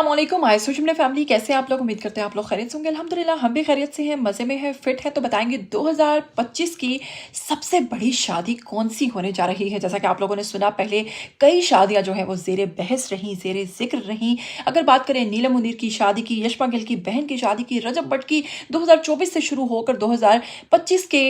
अस्सलामुअलैकुम। हाय social media family, कैसे हैं आप लोग? उम्मीद करते हैं आप लोग खैरियत से होंगे। अल्हम्दुलिल्लाह हम भी खैरियत से हैं, मज़े में हैं, फिट हैं। तो बताएंगे 2025 की सबसे बड़ी शादी कौन सी होने जा रही है। जैसा कि आप लोगों ने सुना, पहले कई शादियां जो हैं वो ज़ेरे बहस रहीं, ज़ेरे ज़िक्र रहीं। अगर बात करें नीलम मुनीर की शादी की, यशमा गिल की बहन की शादी की, रजब भट्ट की 2024 से शुरू होकर 2025 के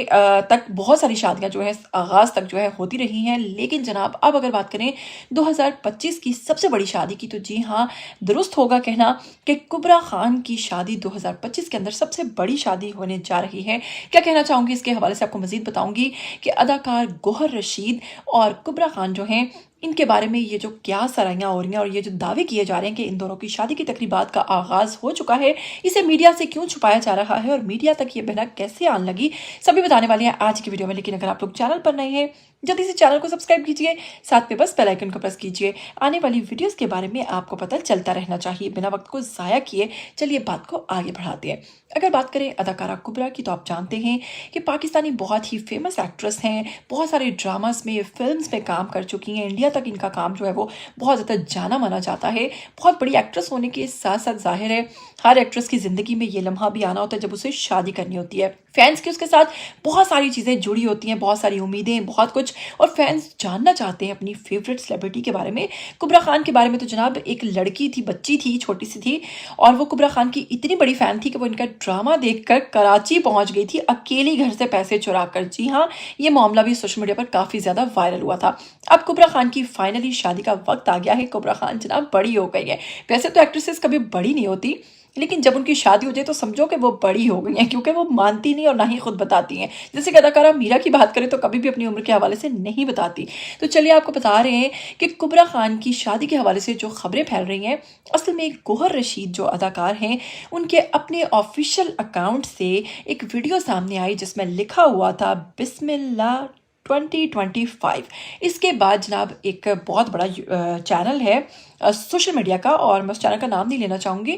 तक बहुत सारी शादियां जो है आगाज़ तक जो है होती रही हैं। लेकिन जनाब अब अगर बात करें 2025 की सबसे बड़ी शादी की, तो जी हाँ, दुरुस्त होगा कहना कि कुबरा खान की शादी 2025 के अंदर सबसे बड़ी शादी होने जा रही है। क्या कहना चाहूँगी इसके हवाले से आपको मज़ीद बताऊँगी कि अदाकार गौहर रशीद और कुबरा खान जो हैं, इनके बारे में ये जो क्या सराहियाँ हो रही हैं और ये जो दावे किए जा रहे हैं कि इन दोनों की शादी की तकरीबात का आगाज़ हो चुका है, इसे मीडिया से क्यों छुपाया जा रहा है और मीडिया तक ये भनक कैसे आने लगी, सभी बताने वाले हैं आज की वीडियो में। लेकिन अगर आप लोग चैनल पर नए हैं, जल्दी से चैनल को सब्सक्राइब कीजिए, साथ में बस बेल आइकन को प्रेस कीजिए। आने वाली वीडियोस के बारे में आपको पता चलता रहना चाहिए। बिना वक्त को ज़ाया किए चलिए बात को आगे बढ़ाते हैं। अगर बात करें अदाकारा कुबरा की, तो आप जानते हैं कि पाकिस्तानी बहुत ही फेमस एक्ट्रेस हैं, बहुत सारे ड्रामास में, फिल्म्स में काम कर चुकी हैं। इंडिया तक इनका काम जो है वो बहुत ज़्यादा जाना माना जाता है। बहुत बड़ी एक्ट्रेस होने के साथ साथ ज़ाहिर है हर एक्ट्रेस की ज़िंदगी में ये लम्हा भी आना होता है जब उसे शादी करनी होती है। फैंस की उसके साथ बहुत सारी चीज़ें जुड़ी होती हैं, बहुत सारी उम्मीदें, बहुत कुछ, और फैंस जानना चाहते हैं अपनी फेवरेट सेलिब्रिटी के बारे में। कुबरा खान के बारे में तो जनाब एक लड़की थी, बच्ची थी, छोटी सी थी, और वो कुबरा खान की इतनी बड़ी फ़ैन थी कि वो इनका ड्रामा देखकर कराची पहुंच गई थी, अकेली घर से पैसे चुरा कर। जी हाँ, ये मामला भी सोशल मीडिया पर काफ़ी ज़्यादा वायरल हुआ था। अब कुबरा खान की फाइनली शादी का वक्त आ गया है। कुबरा खान जनाब बड़ी हो गई है। वैसे तो एक्ट्रेसेस कभी बड़ी नहीं होती, लेकिन जब उनकी शादी हो जाए तो समझो कि वो बड़ी हो गई हैं, क्योंकि वो मानती नहीं और ना ही खुद बताती हैं। जैसे कि अदाकारा मीरा की बात करें तो कभी भी अपनी उम्र के हवाले से नहीं बताती। तो चलिए आपको बता रहे हैं कि कुबरा खान की शादी के हवाले से जो खबरें फैल रही हैं, असल में गौहर रशीद जो अदाकार हैं, उनके अपने ऑफिशियल अकाउंट से एक वीडियो सामने आई जिसमें लिखा हुआ था बिस्मिल्लाह 2025। इसके बाद जनाब एक बहुत बड़ा चैनल है सोशल मीडिया का, और मैं उस चैनल का नाम नहीं लेना चाहूँगी,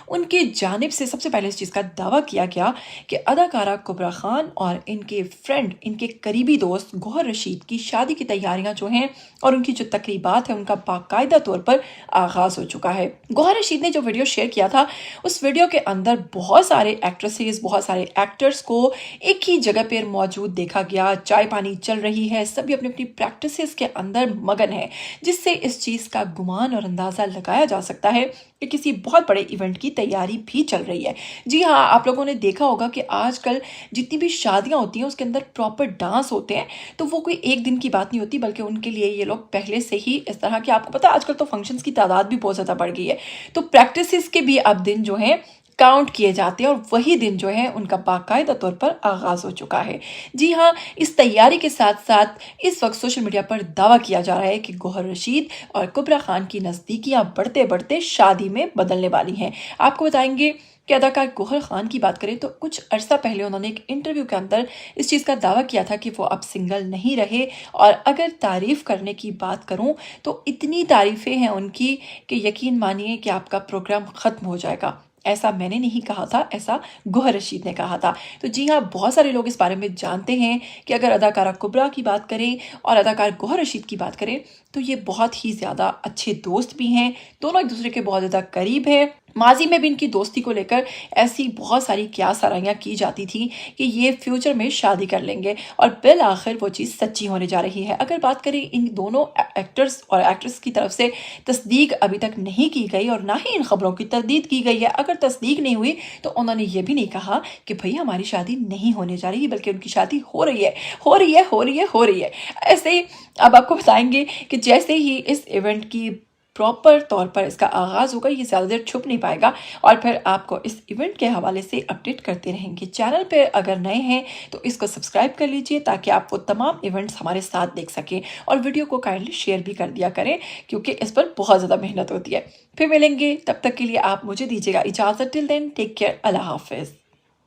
उनकी जानिब से सबसे पहले इस चीज़ का दावा किया गया कि अदाकारा कुबरा खान और इनके फ्रेंड, इनके करीबी दोस्त गौहर रशीद की शादी की तैयारियां जो हैं और उनकी जो तकरीबात है उनका बाकायदा तौर पर आगाज़ हो चुका है। गौहर रशीद ने जो वीडियो शेयर किया था, उस वीडियो के अंदर बहुत सारे एक्ट्रेसेस, बहुत सारे एक्टर्स को एक ही जगह पर मौजूद देखा गया। चाय पानी चल रही है, सभी अपनी अपनी प्रैक्टिसेस के अंदर मगन है, जिससे इस चीज़ का गुमान और अंदाज़ा लगाया जा सकता है कि किसी बहुत बड़े इवेंट की तैयारी भी चल रही है। जी हाँ, आप लोगों ने देखा होगा कि आजकल जितनी भी शादियां होती हैं उसके अंदर प्रॉपर डांस होते हैं, तो वो कोई एक दिन की बात नहीं होती, बल्कि उनके लिए ये लोग पहले से ही इस तरह के, आपको पता है आजकल तो फंक्शंस की तादाद भी बहुत ज़्यादा बढ़ गई है, तो प्रैक्टिसेस के भी अब दिन जो हैं काउंट किए जाते हैं, और वही दिन जो है उनका बाकायदा तौर पर आगाज़ हो चुका है। जी हाँ, इस तैयारी के साथ साथ इस वक्त सोशल मीडिया पर दावा किया जा रहा है कि गौहर रशीद और कुबरा खान की नज़दीकियाँ बढ़ते बढ़ते शादी में बदलने वाली हैं। आपको बताएंगे कि अदाकार गौहर खान की बात करें तो कुछ अरसा पहले उन्होंने एक इंटरव्यू के अंदर इस चीज़ का दावा किया था कि वो अब सिंगल नहीं रहे, और अगर तारीफ़ करने की बात करूं तो इतनी तारीफ़ें हैं उनकी कि यकीन मानिए कि आपका प्रोग्राम ख़त्म हो जाएगा। ऐसा मैंने नहीं कहा था, ऐसा गौहर रशीद ने कहा था। तो जी हाँ, बहुत सारे लोग इस बारे में जानते हैं कि अगर अदाकारा कुबरा की बात करें और अदाकार गौहर रशीद की बात करें तो ये बहुत ही ज़्यादा अच्छे दोस्त भी हैं, दोनों एक दूसरे के बहुत ज़्यादा करीब हैं। माजी में भी इनकी दोस्ती को लेकर ऐसी बहुत सारी क्या सराहियाँ की जाती थी कि ये फ्यूचर में शादी कर लेंगे, और बिल आखिर वो चीज़ सच्ची होने जा रही है। अगर बात करें इन दोनों एक्टर्स और एक्ट्रेस की तरफ से तस्दीक अभी तक नहीं की गई, और ना ही इन खबरों की तरदीद की गई है। अगर तस्दीक नहीं हुई तो उन्होंने ये भी नहीं कहा कि भाई हमारी शादी नहीं होने जा रही, बल्कि उनकी शादी हो रही है, हो रही है, हो रही है, हो रही है। ऐसे ही अब आपको बताएंगे कि जैसे ही इस इवेंट की प्रॉपर तौर पर इसका आगाज़ होगा, ये ज़्यादा देर छुप नहीं पाएगा, और फिर आपको इस इवेंट के हवाले से अपडेट करते रहेंगे। चैनल पे अगर नए हैं तो इसको सब्सक्राइब कर लीजिए ताकि आप वो तमाम इवेंट्स हमारे साथ देख सकें, और वीडियो को काइंडली शेयर भी कर दिया करें क्योंकि इस पर बहुत ज़्यादा मेहनत होती है। फिर मिलेंगे, तब तक के लिए आप मुझे दीजिएगा इजाज़त। टिल देन टेक केयर, अल्लाह हाफिज़।